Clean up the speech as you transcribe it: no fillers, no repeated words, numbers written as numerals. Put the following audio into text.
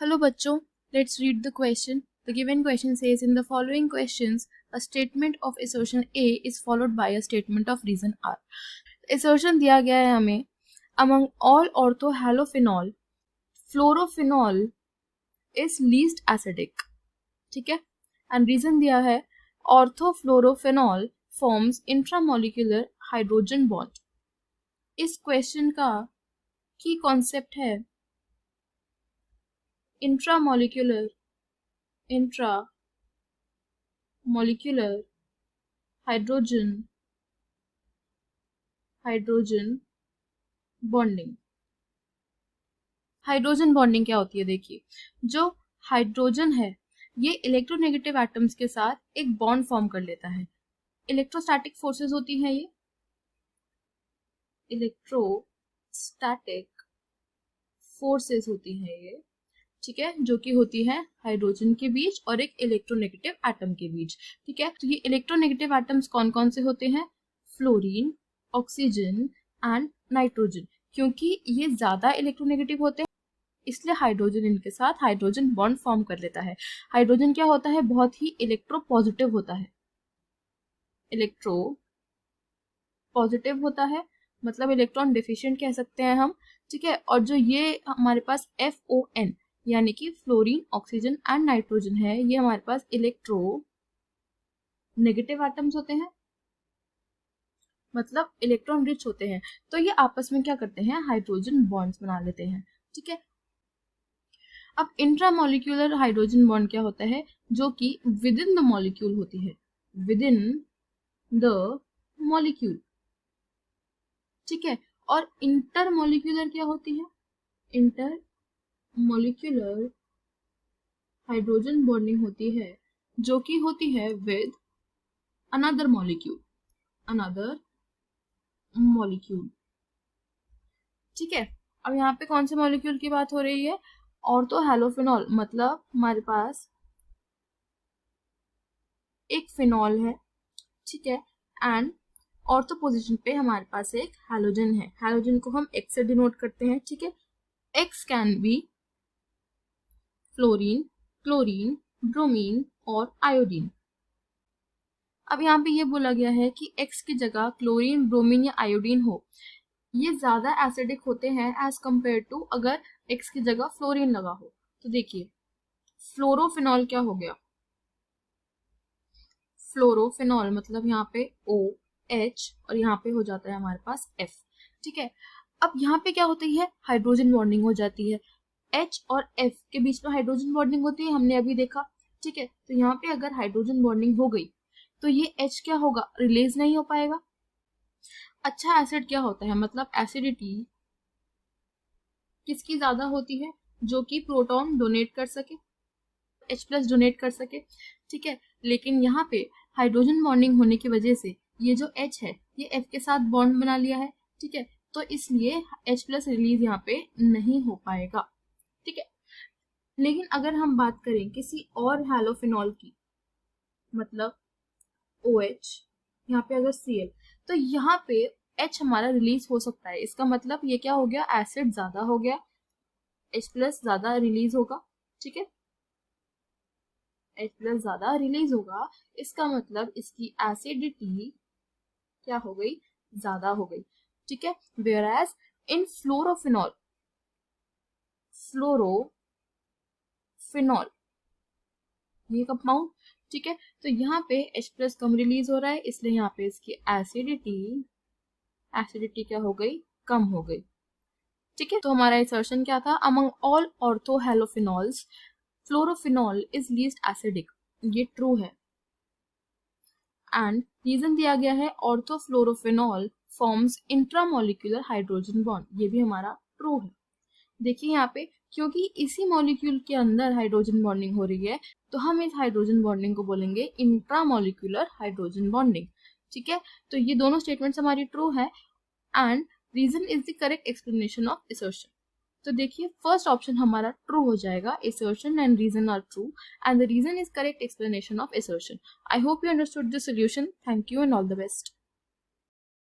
Hello बच्चों, let's read the question. The given question says in the following questions, a statement of assertion A is followed by a statement of reason R. Assertion दिया गया है हमें among all orthohalophenol, fluorophenol is least acidic. ठीक है, and reason दिया है orthofluorophenol forms intramolecular hydrogen bond. इस question का की कॉन्सेप्ट है intramolecular hydrogen bonding. Hydrogen bonding क्या होती है? देखिए, जो हाइड्रोजन है ये इलेक्ट्रोनेगेटिव एटम्स के साथ एक बॉन्ड फॉर्म कर लेता है. इलेक्ट्रोस्टैटिक फोर्सेस होती हैं, ये इलेक्ट्रोस्टैटिक फोर्सेस होती हैं ये, ठीक है, जो कि होती है हाइड्रोजन के बीच और एक इलेक्ट्रोनेगेटिव एटम के बीच. ठीक है, तो ये इलेक्ट्रोनेगेटिव एटम्स कौन कौन से होते हैं? Fluorine, oxygen and nitrogen. क्योंकि ये ज्यादा इलेक्ट्रोनेगेटिव होते हैं इसलिए हाइड्रोजन इनके साथ हाइड्रोजन बॉन्ड फॉर्म कर लेता है. हाइड्रोजन क्या होता है? बहुत ही इलेक्ट्रो पॉजिटिव होता है. इलेक्ट्रो पॉजिटिव होता है मतलब इलेक्ट्रॉन डिफिशिएंट कह सकते हैं हम. ठीक है, और जो ये हमारे पास FON यानी कि फ्लोरीन, ऑक्सीजन एंड नाइट्रोजन है, ये हमारे पास इलेक्ट्रो नेगेटिव एटम्स होते हैं, मतलब इलेक्ट्रॉन रिच होते हैं. तो ये आपस में क्या करते हैं? हाइड्रोजन बॉन्ड्स बना लेते हैं. ठीक है, अब इंट्रामोलिक्यूलर हाइड्रोजन बॉन्ड क्या होता है? जो कि विद इन द मॉलिक्यूल होती है, विद इन द मॉलिक्यूल. ठीक है, और इंटरमोलिक्यूलर क्या होती है? इंटरमोलिक्यूलर हाइड्रोजन बॉन्डिंग होती है जो कि होती है विद अनदर मॉलिक्यूल, ठीक है. अब यहाँ पे कौन से मॉलिक्यूल की बात हो रही है? ऑर्थोहैलोफेनॉल, मतलब हमारे पास एक फिनॉल है. ठीक है, एंड ऑर्थो पोजीशन पे हमारे पास एक हैलोजन है. हैलोजन को हम X से डिनोट करते हैं. ठीक है, X can be fluorine, chlorine, bromine और आयोडीन. अब यहाँ पे ये बोला गया है कि X की जगह क्लोरीन, ब्रोमीन या आयोडीन हो. ये ज्यादा एसिडिक होते हैं एज कंपेयर टू अगर X की जगह फ्लोरीन लगा हो. तो देखिए, फ्लोरोफिनॉल क्या हो गया? फ्लोरोफिनॉल मतलब यहाँ पे OH और यहाँ पे हो जाता है हमारे पास F. ठीक है, अब यहाँ पे क्या होती है? हाइड्रोजन बॉन्डिंग हो जाती है. H और F के बीच में हाइड्रोजन बॉन्डिंग होती है, हमने अभी देखा. ठीक है, तो यहाँ पे अगर हाइड्रोजन बॉन्डिंग हो गई तो ये H क्या होगा? रिलीज नहीं हो पाएगा. अच्छा एसिड क्या होता है? मतलब एसिडिटी किसकी ज्यादा होती है? जो कि प्रोटॉन डोनेट कर सके, H+ डोनेट कर सके. ठीक है, लेकिन यहाँ पे हाइड्रोजन बॉन्डिंग होने की वजह से ये जो H है ये F के साथ बॉन्ड बना लिया है. ठीक है, तो इसलिए H+ रिलीज यहाँ पे नहीं हो पाएगा. ठीक है, लेकिन अगर हम बात करें किसी और हैलोफिनॉल की, मतलब OH, यहाँ पे अगर Cl, तो यहाँ पे H हमारा रिलीज हो सकता है. इसका मतलब ये क्या हो गया? एसिड ज्यादा हो गया, H+ ज्यादा रिलीज होगा. ठीक है, H+ ज्यादा रिलीज होगा, इसका मतलब इसकी एसिडिटी क्या हो गई? ज्यादा हो गई. ठीक है, वेयरएज इन फ्लोरोफिनॉल ये कंपाउंड, ठीक है, तो यहाँ पे H+ कम रिलीज हो रहा है, इसलिए यहाँ पे इसकी एसिडिटी क्या हो गई? कम हो गई. ठीक है, तो हमारा असर्शन क्या था? Among all orthohalophenols fluorophenol is least acidic. ये ट्रू है. एंड रीजन दिया गया है orthofluorophenol forms intramolecular hydrogen bond. ये भी हमारा ट्रू है. देखिए यहाँ पे, क्योंकि इसी मॉलिक्यूल के अंदर हाइड्रोजन बॉन्डिंग हो रही है तो हम इस हाइड्रोजन बॉन्डिंग को बोलेंगे इंट्रामोलिक्यूलर हाइड्रोजन बॉन्डिंग. ठीक है, तो ये दोनों स्टेटमेंट्स हमारी ट्रू है and reason is the correct explanation of assertion. तो देखिए, फर्स्ट ऑप्शन हमारा ट्रू हो जाएगा. Assertion and reason are true and the reason is correct explanation of assertion. I hope you understood the solution. Thank you and all the best.